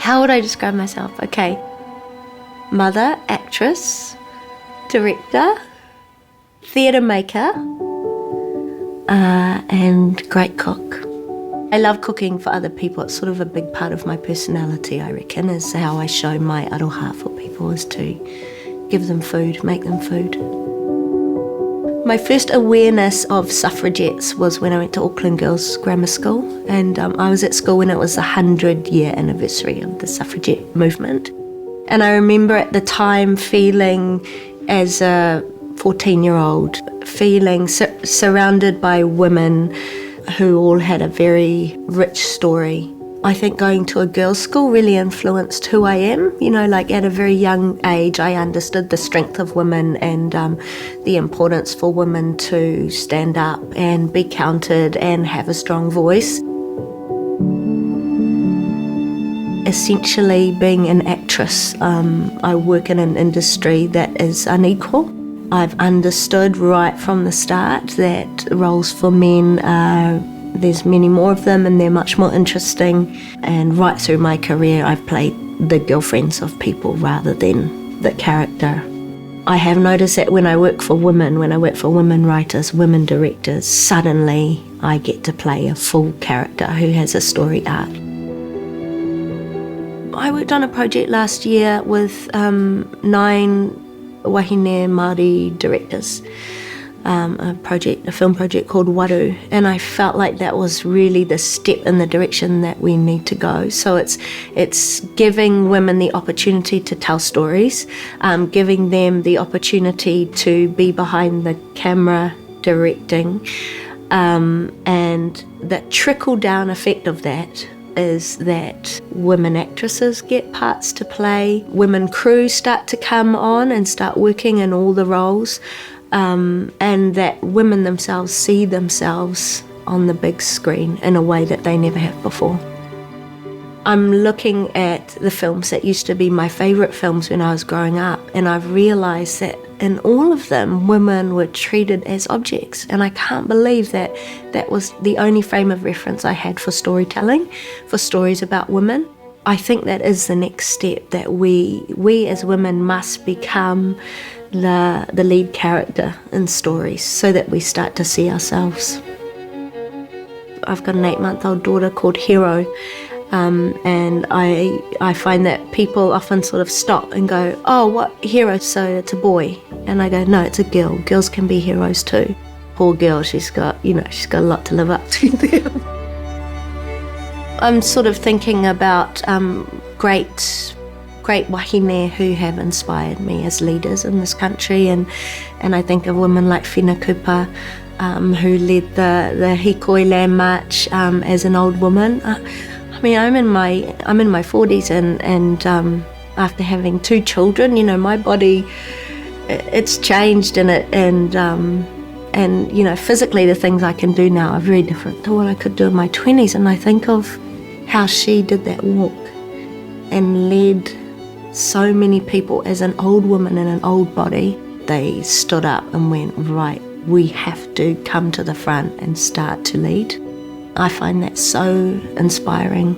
How would I describe myself? Okay. Mother, actress, director, theatre maker, and great cook. I love cooking for other people. It's sort of a big part of my personality, I reckon, is how I show my aroha for people, is to give them food, make them food. My first awareness of suffragettes was when I went to Auckland Girls Grammar School, and I was at school when it was the 100-year anniversary of the suffragette movement. And I remember at the time feeling, as a 14-year-old, feeling surrounded by women who all had a very rich story. I think going to a girls' school really influenced who I am. You know, like at a very young age, I understood the strength of women and the importance for women to stand up and be counted and have a strong voice. Essentially, being an actress, I work in an industry that is unequal. I've understood right from the start that roles for men there's many more of them and they're much more interesting, and right through my career I've played the girlfriends of people rather than the character. I have noticed that when I work for women writers, women directors, suddenly I get to play a full character who has a story arc. I worked on a project last year with 9 wahine Māori directors. A film project called Waru, and I felt like that was really the step in the direction that we need to go. So it's giving women the opportunity to tell stories, giving them the opportunity to be behind the camera directing, and the trickle-down effect of that is that women actresses get parts to play, women crews start to come on and start working in all the roles, and that women themselves see themselves on the big screen in a way that they never have before. I'm looking at the films that used to be my favourite films when I was growing up, and I've realised that in all of them women were treated as objects, and I can't believe that that was the only frame of reference I had for storytelling, for stories about women. I think that is the next step, that we as women must become the lead character in stories so that we start to see ourselves. I've got an 8-month-old daughter called Hero, and I find that people often sort of stop and go, "Oh, what hero? So it's a boy." And I go, "No, it's a girl. Girls can be heroes too." Poor girl, she's got a lot to live up to there. I'm sort of thinking about great wahine who have inspired me as leaders in this country, and I think of women like Whina Kupa, who led the Hikoi Land March as an old woman. I mean, I'm in my 40s, and after having 2 children, you know, my body, it's changed, and you know, physically the things I can do now are very different to what I could do in my 20s, and I think of how she did that walk and led so many people as an old woman in an old body. They stood up and went, right, we have to come to the front and start to lead. I find that so inspiring.